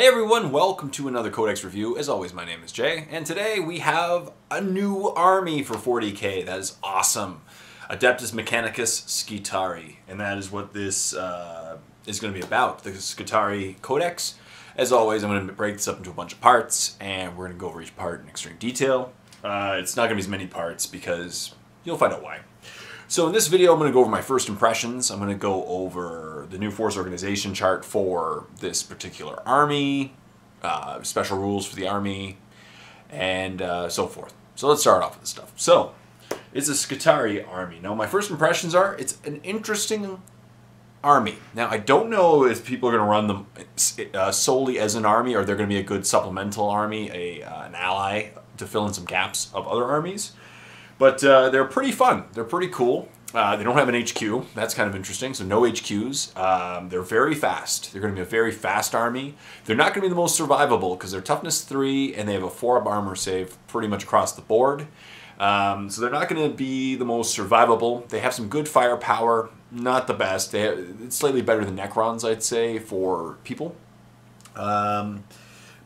Hey everyone, welcome to another Codex review. As always, my name is Jay, and today we have a new army for 40k. That is awesome. Adeptus Mechanicus Skitarri, and that is what this is going to be about, the Skitarii Codex. As always, I'm going to break this up into a bunch of parts, and we're going to go over each part in extreme detail. It's not going to be as many parts because you'll find out why. So in this video, I'm going to go over my first impressions. I'm going to go over the new force organization chart for this particular army, special rules for the army, and so forth. So let's start off with this stuff. So, it's a Skitarii army. Now, my first impressions are, it's an interesting army. Now, I don't know if people are going to run them solely as an army, or they're going to be a good supplemental army, an ally to fill in some gaps of other armies. But they're pretty fun. They're pretty cool. They don't have an HQ. That's kind of interesting. So no HQs. They're very fast. They're going to be a very fast army. They're not going to be the most survivable because they're toughness 3 and they have a 4-up armor save pretty much across the board. So they're not going to be the most survivable. They have some good firepower. Not the best. It's slightly better than Necrons, I'd say, for people.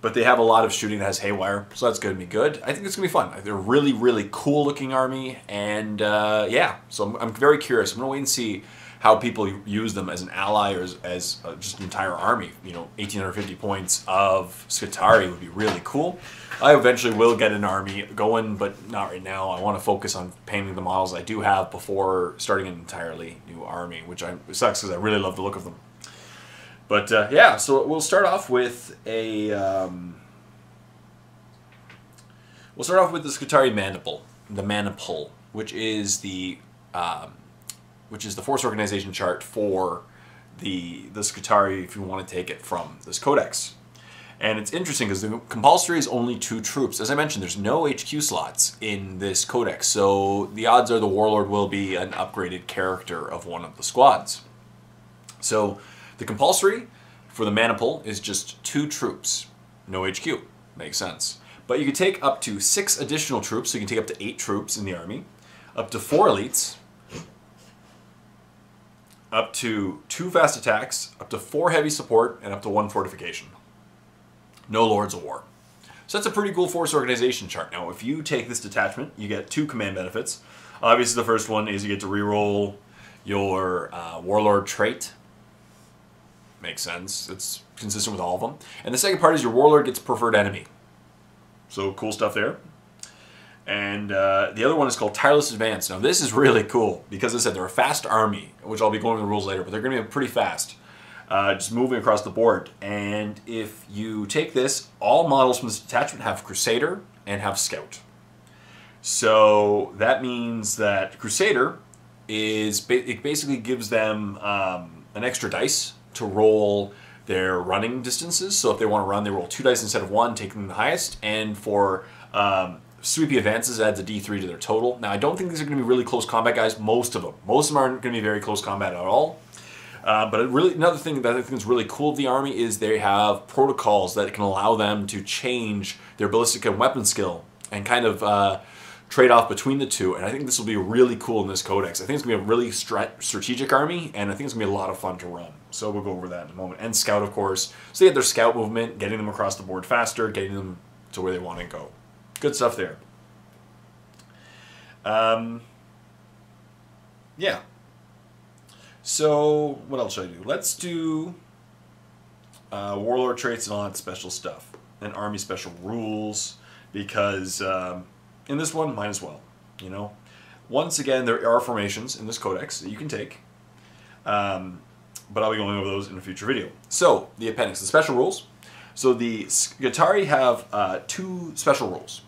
But they have a lot of shooting that has haywire, so that's going to be good. I think it's going to be fun. They're a really, really cool-looking army, and yeah, so I'm very curious. I'm going to wait and see how people use them as an ally or as just an entire army. You know, 1,850 points of Skitarii would be really cool. I eventually will get an army going, but not right now. I want to focus on painting the models I do have before starting an entirely new army, which sucks because I really love the look of them. But yeah, so we'll start off with the Skitarii Maniple, which is the force organization chart for the Skitarii if you want to take it from this codex. And it's interesting because the compulsory is only 2 troops. As I mentioned, there's no HQ slots in this codex, so the odds are the Warlord will be an upgraded character of one of the squads. So the compulsory for the Maniple is just 2 troops, no HQ. Makes sense. But you can take up to 6 additional troops, so you can take up to 8 troops in the army, up to 4 elites, up to 2 fast attacks, up to 4 heavy support, and up to 1 fortification. No Lords of War. So that's a pretty cool force organization chart. Now, if you take this detachment, you get 2 command benefits. Obviously, the first one is you get to reroll your Warlord trait. Makes sense. It's consistent with all of them. And the second part is your Warlord gets preferred enemy. So cool stuff there. And the other one is called Tireless Advance. Now this is really cool because, as I said, they're a fast army, which I'll be going over the rules later, but they're going to be pretty fast. Just moving across the board. And if you take this, all models from this detachment have Crusader and have Scout. So that means that Crusader it basically gives them an extra dice to roll their running distances. So if they want to run, they roll 2 dice instead of 1, taking the highest. And for sweepy advances, it adds a D3 to their total. Now, I don't think these are going to be really close combat guys, most of them. Most of them aren't going to be very close combat at all. But another thing that I think is really cool of the army is they have protocols that can allow them to change their ballistic and weapon skill and kind of trade off between the two, and I think this will be really cool in this codex. I think it's going to be a really strategic army, and I think it's going to be a lot of fun to run. So we'll go over that in a moment. And Scout, of course. So they have their Scout movement, getting them across the board faster, getting them to where they want to go. Good stuff there. Yeah. So what else should I do? Let's do Warlord traits and all that special stuff. And army special rules, because in this one, might as well, you know. Once again, there are formations in this codex that you can take, but I'll be going over those in a future video. So, the appendix, the special rules. So the Skitarii have 2 special rules.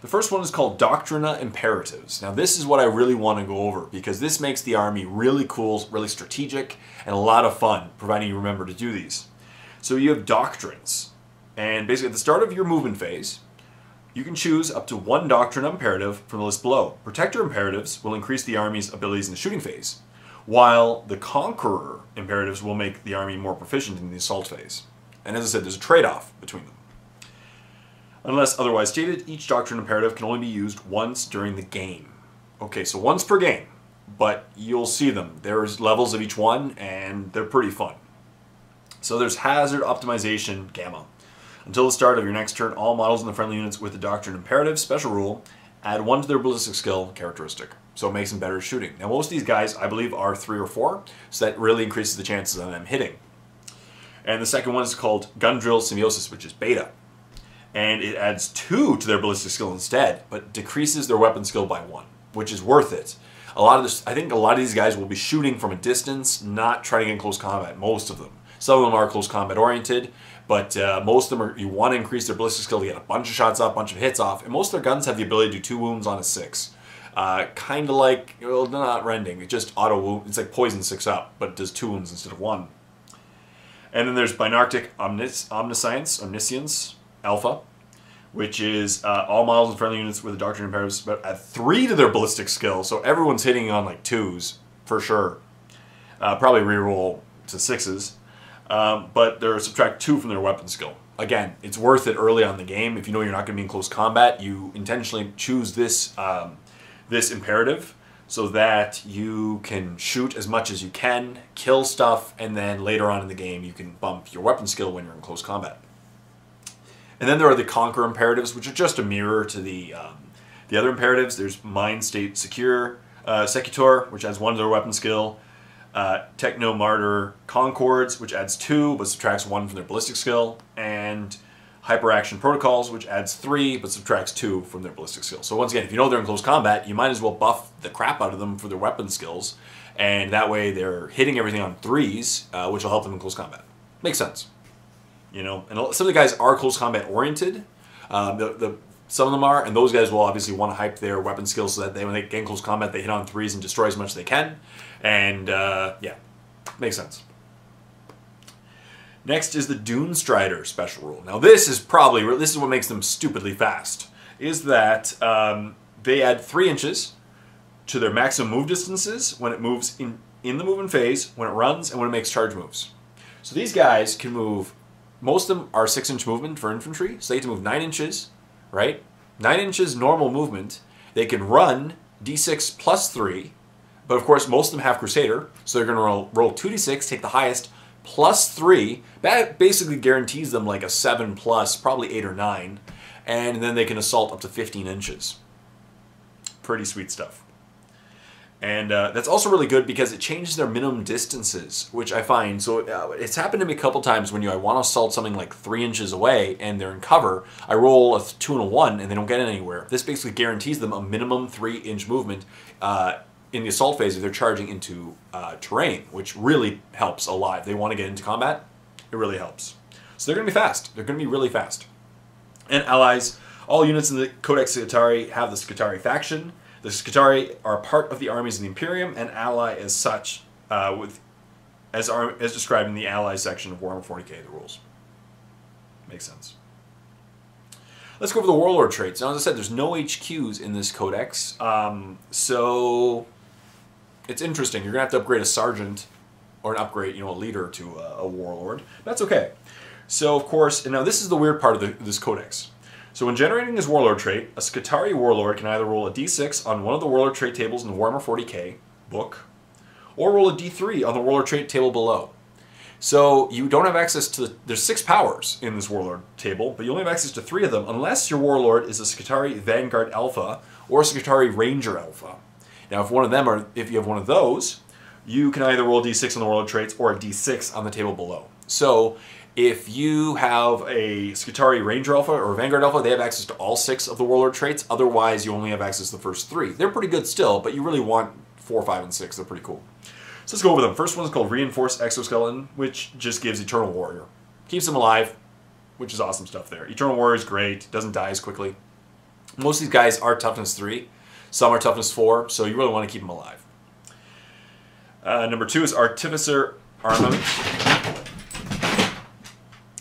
The first one is called Doctrina Imperatives. Now this is what I really want to go over, because this makes the army really cool, really strategic, and a lot of fun, providing you remember to do these. So you have doctrines, and basically at the start of your movement phase, you can choose up to 1 Doctrina Imperative from the list below. Protector Imperatives will increase the army's abilities in the shooting phase, while the Conqueror Imperatives will make the army more proficient in the assault phase. And as I said, there's a trade-off between them. Unless otherwise stated, each Doctrine Imperative can only be used once during the game. Okay, so once per game, but you'll see them. There's levels of each one, and they're pretty fun. So there's hazard optimization gamma. Until the start of your next turn, all models in the friendly units with the Doctrine Imperative special rule add 1 to their ballistic skill characteristic. So it makes them better at shooting. Now most of these guys, I believe, are 3 or 4, so that really increases the chances of them hitting. And the second one is called Gun Drill Symbiosis, which is beta. And it adds 2 to their ballistic skill instead, but decreases their weapon skill by 1, which is worth it. I think a lot of these guys will be shooting from a distance, not trying to get in close combat, most of them. Some of them are close combat oriented, but most of them are, you want to increase their ballistic skill to get a bunch of shots off, a bunch of hits off, and most of their guns have the ability to do 2 wounds on a 6. Kind of like, well, not rending, it just auto wound, it's like poison 6 up, but it does 2 wounds instead of 1. And then there's Binarctic Omniscience Alpha, which is all models and friendly units with a Doctrine Imperatives, but add 3 to their ballistic skill, so everyone's hitting on like 2s, for sure. Probably reroll to 6s. But they're subtract 2 from their weapon skill. Again, it's worth it early on in the game. If you know you're not going to be in close combat, you intentionally choose this, this imperative so that you can shoot as much as you can, kill stuff, and then later on in the game you can bump your weapon skill when you're in close combat. And then there are the Conquer imperatives, which are just a mirror to the other imperatives. There's Mind State Secutor, which adds 1 to their weapon skill. Techno Martyr Concords, which adds 2 but subtracts 1 from their ballistic skill, and Hyperaction Protocols, which adds 3 but subtracts 2 from their ballistic skill. So once again, if you know they're in close combat, you might as well buff the crap out of them for their weapon skills, and that way they're hitting everything on 3s, which will help them in close combat. Makes sense. You know, and some of the guys are close combat oriented. Some of them are, and those guys will obviously want to hype their weapon skills so that when they get in close combat, they hit on 3s and destroy as much as they can. And yeah, makes sense. Next is the Dune Strider special rule. Now this is what makes them stupidly fast, is that they add 3 inches to their maximum move distances when it moves in the movement phase, when it runs, and when it makes charge moves. So these guys can move, most of them are 6-inch movement for infantry, so they get to move 9 inches, right? 9 inches normal movement. They can run d6 plus 3, but of course most of them have Crusader, so they're going to roll 2d6, take the highest, plus 3. That basically guarantees them like a 7 plus, probably 8 or 9, and then they can assault up to 15 inches. Pretty sweet stuff. And that's also really good because it changes their minimum distances, which I find, so it's happened to me a couple times when I want to assault something like 3 inches away and they're in cover, I roll a 2 and a 1 and they don't get anywhere. This basically guarantees them a minimum 3-inch movement in the assault phase if they're charging into terrain, which really helps a lot. If they want to get into combat, it really helps. So they're going to be fast. They're going to be really fast. And allies, all units in the Codex Skitarii have the Skitarii faction. The Skitarii are part of the armies of the Imperium and ally as such, as described in the ally section of Warhammer 40k, the rules. Makes sense. Let's go over the Warlord traits. Now, as I said, there's no HQs in this codex, so it's interesting. You're going to have to upgrade a sergeant, or an upgrade, a leader to a Warlord. That's okay. So, of course, and now this is the weird part of this codex. So when generating his Warlord trait, a Skitarii Warlord can either roll a d6 on one of the Warlord trait tables in the Warhammer 40k book, or roll a d3 on the Warlord trait table below. So you don't have access to there's 6 powers in this Warlord table, but you only have access to 3 of them unless your Warlord is a Skitarii Vanguard Alpha or a Skitarii Ranger Alpha. Now if you have one of those, you can either roll d6 on the Warlord traits or a d6 on the table below. So if you have a Skitarii Ranger Alpha or Vanguard Alpha, they have access to all 6 of the Warlord traits. Otherwise, you only have access to the first 3. They're pretty good still, but you really want 4, 5, and 6. They're pretty cool. So let's go over them. First one is called Reinforced Exoskeleton, which just gives Eternal Warrior. Keeps them alive, which is awesome stuff there. Eternal Warrior is great. Doesn't die as quickly. Most of these guys are toughness 3. Some are toughness 4, so you really want to keep them alive. Number 2 is Artificer Armament.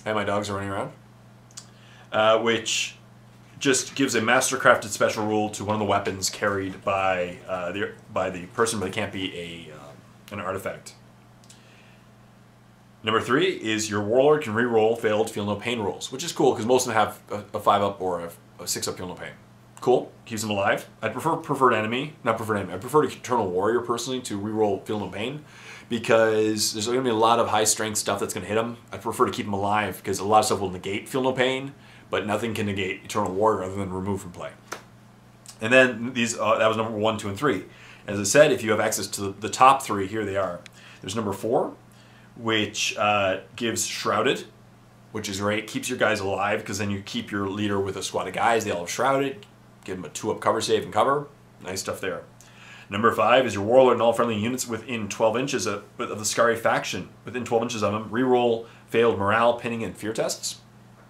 And my dogs are running around. Which just gives a master-crafted special rule to one of the weapons carried by the person, but it can't be an artifact. Number 3 is your Warlord can re-roll failed Feel No Pain rolls, which is cool because most of them have a 5-up or a 6-up Feel No Pain. Cool. Keeps him alive. I'd prefer preferred enemy. Not preferred enemy. I prefer Eternal Warrior, personally, to reroll Feel No Pain. Because there's going to be a lot of high strength stuff that's going to hit him. I prefer to keep him alive because a lot of stuff will negate Feel No Pain, but nothing can negate Eternal Warrior other than remove from play. And then these that was number 1, 2, and 3. As I said, if you have access to the top 3, here they are. There's number 4, which gives Shrouded, which is great. Keeps your guys alive because then you keep your leader with a squad of guys. They all have Shrouded. Give them a 2-up cover save and cover. Nice stuff there. Number 5 is your Warlord and all friendly units within 12 inches of the Skitarii faction. Within 12 inches of them, reroll failed morale, pinning, and fear tests.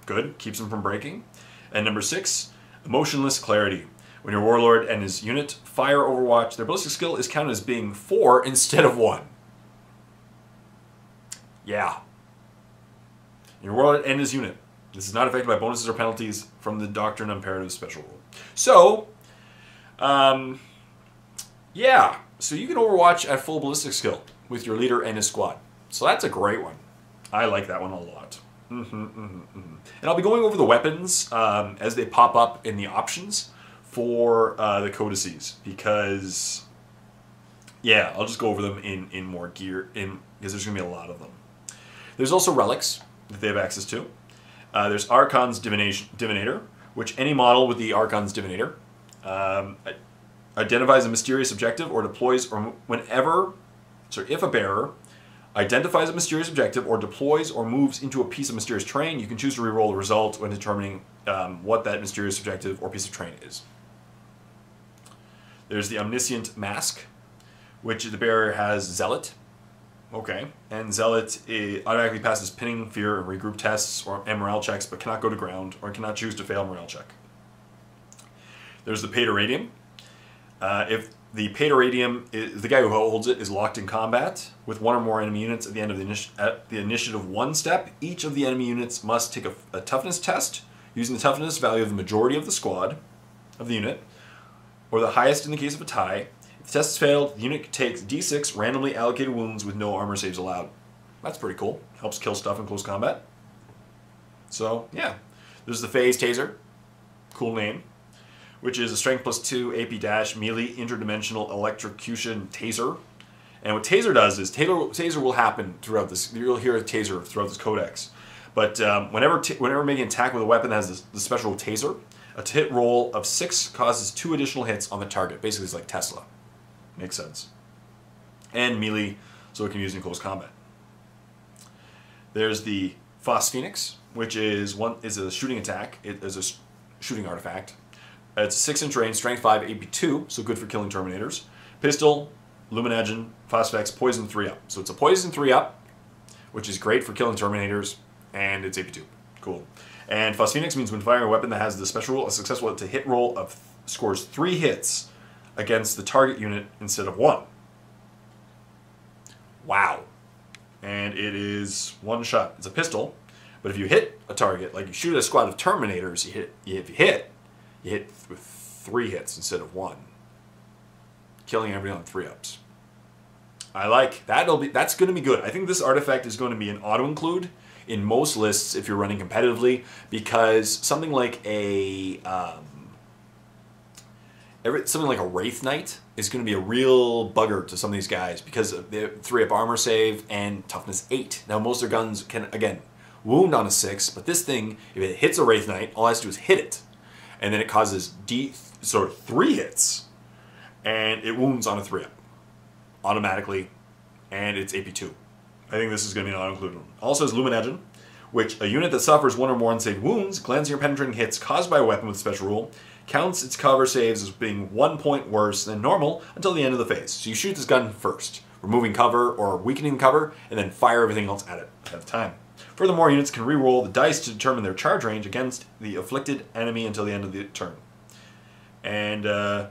Good. Keeps them from breaking. And number 6, Emotionless Clarity. When your Warlord and his unit fire Overwatch, their ballistic skill is counted as being 4 instead of 1. Yeah. Your Warlord and his unit. This is not affected by bonuses or penalties from the Doctrine Imperative special rule. So, yeah. So you can Overwatch at full ballistic skill with your leader and his squad. So that's a great one. I like that one a lot. And I'll be going over the weapons as they pop up in the options for the codices because, yeah, I'll just go over them in more gear because there's going to be a lot of them. There's also Relics that they have access to. There's Archon's Divinator, which any model with the Archon's Divinator identifies a mysterious objective or deploys or if a bearer identifies a mysterious objective or deploys or moves into a piece of mysterious terrain, you can choose to reroll the result when determining what that mysterious objective or piece of terrain is. There's the Omniscient Mask, which the bearer has Zealot. Okay. And Zealot automatically passes pinning, fear, and regroup tests and morale checks, but cannot go to ground or cannot choose to fail a morale check. There's the Pateradium. If the Pateradium, the guy who holds it, is locked in combat with one or more enemy units at the end of the initiative 1 step, each of the enemy units must take a toughness test using the toughness value of the majority of the squad, of the unit, or the highest in the case of a tie. If the test is failed, the unit takes D6 randomly allocated wounds with no armor saves allowed. That's pretty cool. Helps kill stuff in close combat. So, yeah. There's the Phase Taser. Cool name. Which is a Strength +2 AP dash melee interdimensional electrocution taser. And what taser does is taser will happen throughout this. You'll hear a taser throughout this codex. But whenever making an attack with a weapon that has the special taser, a hit roll of 6 causes 2 additional hits on the target. Basically, it's like Tesla. Makes sense. And melee, so it can be used in close combat. There's the Phosphoenix, which is a shooting attack. It is a shooting artifact. It's 6-inch range, strength 5, AP 2, so good for killing Terminators. Pistol, Luminagen, Phosphex, poison 3-up. So it's a poison 3-up, which is great for killing Terminators, and it's AP 2. Cool. And Phosphoenix means when firing a weapon that has the special rule, a successful hit roll of scores 3 hits against the target unit instead of 1. Wow. And it is 1 shot. It's a pistol, but if you hit a target, like you shoot a squad of Terminators, you hit with 3 hits instead of 1. Killing everyone on 3-ups. I like that's going to be good. I think this artifact is going to be an auto-include in most lists if you're running competitively, because something like a Wraith Knight is going to be a real bugger to some of these guys because of the 3-up armor save and toughness 8. Now most of their guns can, again, wound on a 6, but this thing, if it hits a Wraith Knight, all it has to do is hit it. And then it causes 3 hits, and it wounds on a 3-up automatically, and it's AP 2. I think this is going to be an auto-included one. Also has Luminagen, which a unit that suffers 1 or more unsaved wounds, glancing or penetrating hits caused by a weapon with a special rule, counts its cover saves as being 1 point worse than normal until the end of the phase. So you shoot this gun first, removing cover or weakening cover, and then fire everything else at it at the time. Furthermore, units can re-roll the dice to determine their charge range against the afflicted enemy until the end of the turn. And, yeah.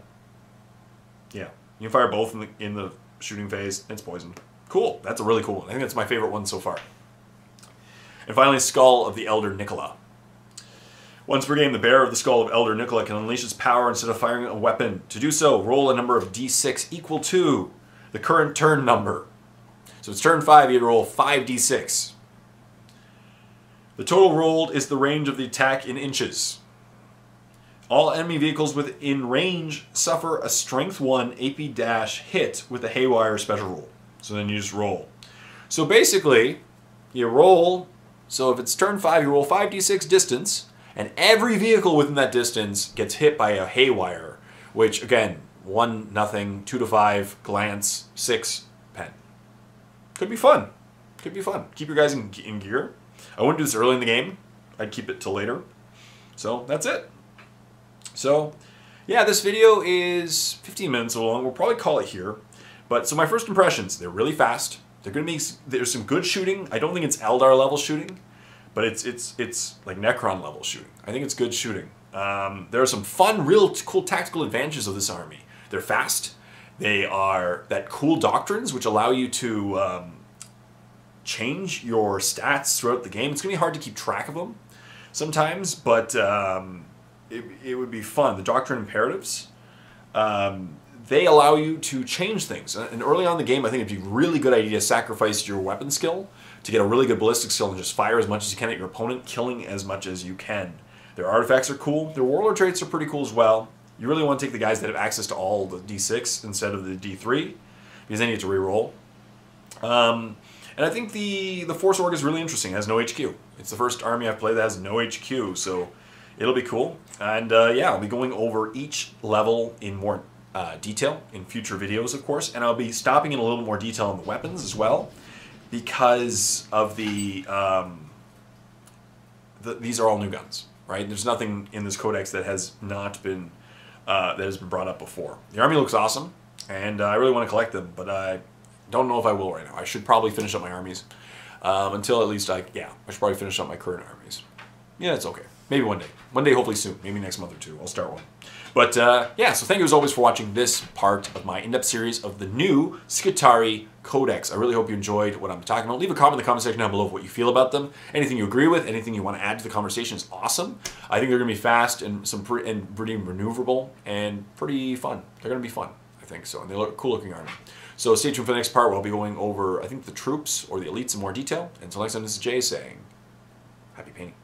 You can fire both in the shooting phase. It's poisoned. Cool. That's a really cool one. I think that's my favorite one so far. And finally, Skull of the Elder Nicola. Once per game, the bearer of the Skull of Elder Nicola can unleash its power instead of firing a weapon. To do so, roll a number of d6 equal to the current turn number. So it's turn 5, you roll 5d6. The total rolled is the range of the attack in inches. All enemy vehicles within range suffer a Strength 1 AP- hit with the Haywire special rule. So then you just roll. So basically, you roll, so if it's turn 5, you roll 5d6 distance, and every vehicle within that distance gets hit by a Haywire, which again, 1, nothing, 2 to 5, glance, 6, pen. Could be fun. Could be fun. Keep your guys in gear. I wouldn't do this early in the game. I'd keep it till later. So that's it. So, yeah, this video is 15 minutes long. We'll probably call it here. But so my first impressions, they're really fast. They're gonna be, there's some good shooting. I don't think it's Eldar level shooting, but it's like Necron level shooting. I think it's good shooting. There are some fun, real cool tactical advantages of this army. They're fast. They are that cool doctrines which allow you to change your stats throughout the game. It's gonna be hard to keep track of them sometimes, but it would be fun. The Doctrine Imperatives, they allow you to change things. And early on in the game, I think it'd be a really good idea to sacrifice your weapon skill to get a really good ballistic skill and just fire as much as you can at your opponent, killing as much as you can. Their artifacts are cool. Their Warlord traits are pretty cool as well. You really want to take the guys that have access to all the D6 instead of the D3, because then you get to reroll. And I think the Force Org is really interesting. It has no HQ. It's the first army I've played that has no HQ, so it'll be cool. And yeah, I'll be going over each level in more detail in future videos, of course, and I'll be stopping in a little more detail on the weapons as well, because of these are all new guns, right? There's nothing in this codex that has not been brought up before. The army looks awesome, and I really want to collect them, but I don't know if I will right now. I should probably finish up my armies until at least I should probably finish up my current armies. Yeah, it's okay. Maybe one day. One day, hopefully soon. Maybe next month or two. I'll start one. But yeah, so thank you as always for watching this part of my in-depth series of the new Skitarii Codex. I really hope you enjoyed what I'm talking about. Leave a comment in the comment section down below of what you feel about them. Anything you agree with, anything you want to add to the conversation is awesome. I think they're going to be fast and pretty maneuverable and pretty fun. They're going to be fun, I think so. And they look cool looking army. So stay tuned for the next part where I'll be going over, I think, the troops or the elites in more detail. Until next time, this is Jay saying, happy painting.